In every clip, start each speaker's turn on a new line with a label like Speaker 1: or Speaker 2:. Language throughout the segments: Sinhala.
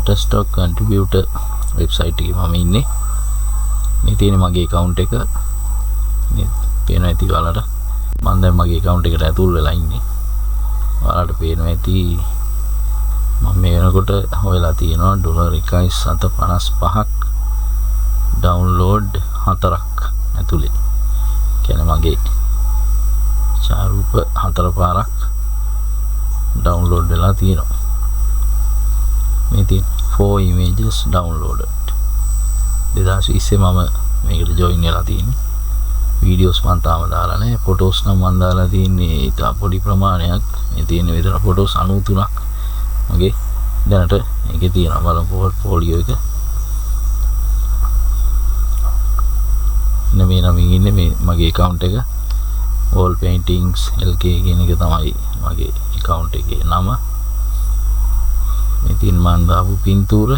Speaker 1: Shutterstock contributor website එකේ මම ඉන්නේ. මේ තියෙන මගේ account එක. මේ පේනවා ඇති ඔයාලට. මම දැන් මගේ account එකට ඇතුල් වෙලා ඉන්නේ. ඔයාලට පේනවා ඇති මම මේ වෙනකොට හොයලා තියෙනවා $1.755ක් download 4ක් ඇතුලේ. කියන්නේ මගේ ඡායාරූප 4 පාරක් download වෙලා තියෙනවා. මේ තියෙන 4 images downloaded. 2020 මම මේකට join වෙලා තියෙන්නේ. videos මම තාම දාලා නැහැ. photos නම් මම දාලා තියෙන්නේ ඉතා පොඩි ප්‍රමාණයක්. මේ තියෙන විතර photos 93ක් මගේ දැනට මේකේ තියෙනවා. බලමු portfolio එක. මේ නම් ඉන්නේ මේ මගේ account එක. wall paintings LK කියන එක තමයි මගේ account එකේ නම. මේ තියෙන මම දාපු පින්තූර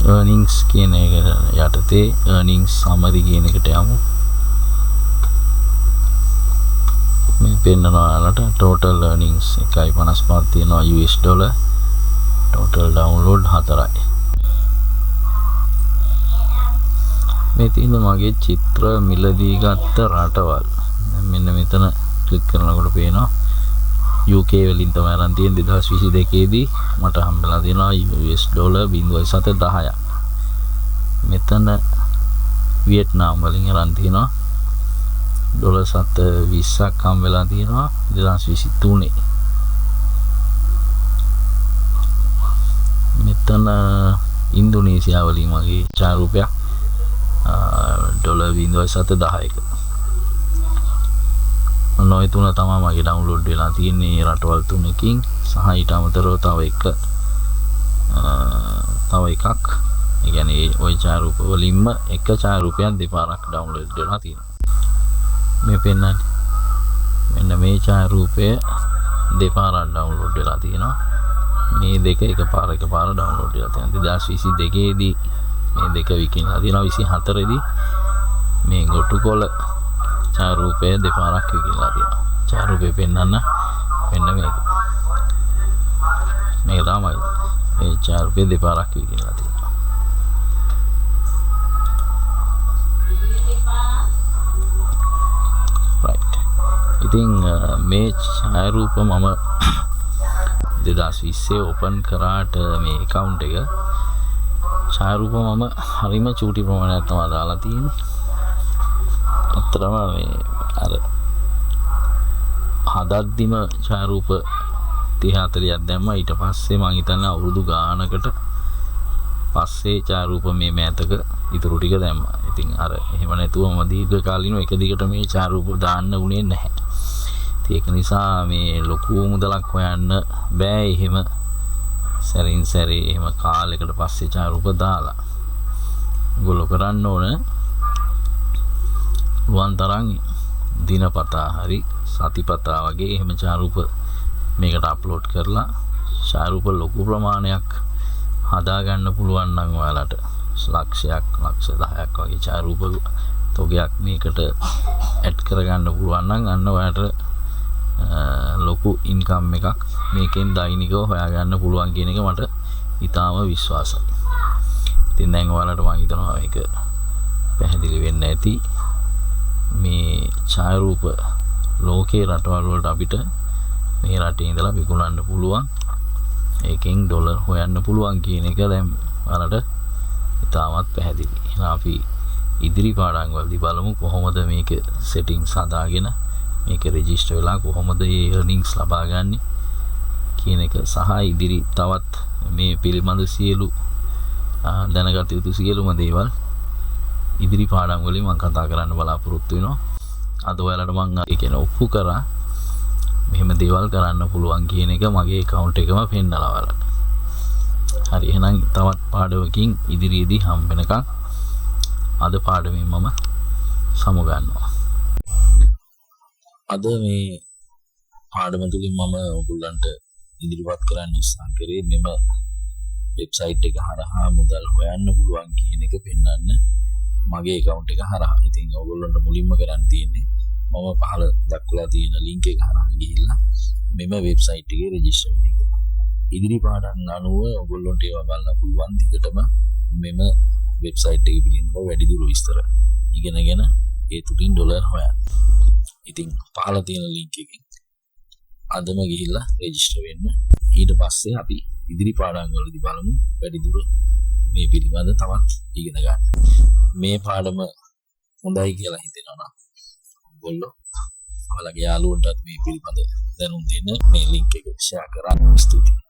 Speaker 1: earnings කියන එක යටතේ earnings summary කියන එකට යමු. මේ පෙන්නනවා ඔයාලට total earnings 1.55 තියෙනවා US dollar. total download 4යි. මේ තියෙන මගේ චිත්‍ර මිලදී ගත්ත රටවල්. මෙන්න මෙතන ක්ලික් කරනකොට පේනවා UK වලින් තමයි අරන් තියෙන්නේ 2022 දී මට හම්බෙලා තියෙනවා US dollar 0.710ක්. මෙතන වියට්නාම් වලින් අරන් තියෙනවා $7.20ක් හම්බෙලා තියෙනවා 2023. මෙතන ඉන්දුනීසියා වලින් මගේ ඡායාරූපයක් $0.710ක. ඔය තුන තමයි මගේ ඩවුන්ලෝඩ් වෙලා තියෙන්නේ රටවල් තුනකින්. සහ ඊට අමතරව තව එකක් ඒ කියන්නේ ওই ඡායාරූප වලින්ම එක ඡායාරූපයක් දෙපාරක් ඩවුන්ලෝඩ් වෙලා තියෙනවා. මේ පෙන්නන්නේ මෙන්න මේ ඡායාරූපය දෙපාරක් ඩවුන්ලෝඩ් වෙලා තියෙනවා. මේ දෙක එකපාර ඩවුන්ලෝඩ් වෙලා තියෙනවා. 2022 දී මේ දෙක විකිනලා තියෙනවා. 24 දී මේ ගොටුකොළ ඡායාරූපය දෙපාරක් විකිනලා තියෙනවා. ඡායාරූපය පෙන්නන්න මෙන්න මේක. මේ තමයි මේ ඡායාරූපය දෙපාරක් විකිනලා තියෙනවා. right. ඉතින් මේ ඡායාරූප මම 2020 ඕපන් කරාට මේ account එක ඡායාරූප මම හරිම චූටි ප්‍රමාණයක් තමයි දාලා තියෙන්නේ. අතරම මේ අර හදද්දිම ඡායාරූප 30-40ක් දැම්මා. ඊට පස්සේ මම හිතන්නේ අවුරුදු ගානකට පස්සේ ඡායාරූප මේ මෑතක ඉතුරු ටික දැම්මා. ඉතින් අර එහෙම නැතුව මම දීර්ඝ කාලිනව එක දිගට මේ ඡායාරූප දාන්න උනේ නැහැ. ඒක නිසා මේ ලොකු මුදලක් හොයන්න බෑ. එහෙම සැරින් සැරේ එහෙම කාලයකට පස්සේ ඡායාරූප දාලා ගොල්ලෝ කරන්න ඕන රුවන් තරම් දිනපතා හරි සතිපතා වගේ එහෙම ඡායාරූප මේකට අප්ලෝඩ් කරලා ඡායාරූප ලොකු ප්‍රමාණයක් හදා ගන්න පුළුවන් නම් ඔයාලට ලක්ෂයක් ලක්ෂ 10ක් වගේ ඡායාරූප තොගයක් මේකට ඇඩ් කරගන්න පුළුවන් නම් අන්න ඔයාලට ලොකු ඉන්කම් එකක් මේකෙන් දෛනිකව හොයාගන්න පුළුවන් කියන එක මට ඉතාම විශ්වාසයි. ඉතින් දැන් ඔයාලට මම හිතනවා මේක පැහැදිලි වෙන්න ඇති. මේ ඡායාරූප ලෝකේ රටවල් වලට අපිට මේ රටේ ඉඳලා විකුණන්න පුළුවන්. ඒකෙන් ඩොලර් හොයන්න පුළුවන් කියන එක දැන් ඔයාලට ඉතාමත් පැහැදිලි. එහෙනම් අපි ඉදිරි පාඩම් වලදී බලමු කොහොමද මේක සෙටින්ග්ස් හදාගෙන මේක රෙජිස්ටර් වෙලා කොහොමද මේ earnings ලබා ගන්න කියන එක සහ ඉදිරි තවත් මේ පිළිබඳ සියලු දැනගත යුතු සියලුම දේවල් ඉදිරි පාඩම් වලින් මම කතා කරන්න බලාපොරොත්තු වෙනවා. අද ඔයාලට මම ඒ කියන ඔප්පු කරා මෙහෙම දේවල් කරන්න පුළුවන් කියන එක මගේ account එකම පෙන්නලා ඔයාලට. හරි එහෙනම් තවත් පාඩමකින් ඉදිරියේදී හම් වෙනකන් අද පාඩමෙන් මම සමුගන්නවා. අද මේ පාඩම තුලින් මම ඔයගොල්ලන්ට ඉදිරිපත් කරන්න උත්සාහ කරේ මෙම වෙබ්සයිට් එක හරහා මුදල් හොයන්න පුළුවන් කියන එක පෙන්වන්න මගේ account එක හරහා. ඉතින් ඔයගොල්ලන්ට මුලින්ම කරන්න තියෙන්නේ මම පහල දක්වලා තියෙන link එක හරහා ගිහිල්ලා මෙම වෙබ්සයිට් එකේ register වෙන්න එක. ඉදිරි පාඩම් අනුව ඔයගොල්ලන්ට ඒවා බලන්න පුළුවන්. දිගටම මෙම වෙබ්සයිට් එකේ පිළිබඳව වැඩිදුර විස්තර ඉගෙනගෙන ඒ තුලින් ඩොලර් හොයන්න. ඉතින් පහල තියෙන link එකෙන් අදම ගිහිල්ලා register වෙන්න. ඊට පස්සේ අපි ඉදිරි පාඩම් වලදී බලමු වැඩිදුර මේ පිළිබඳව තවත් ඉගෙන ගන්න. මේ පාඩම හොඳයි කියලා හිතෙනවා නම් ඔයගොල්ලෝ ඔයාලගේ යාළුවන්ටත් මේ පිළිබඳව දැනුම් දෙන්න මේ link එක share කරන්න. ස්තුතියි.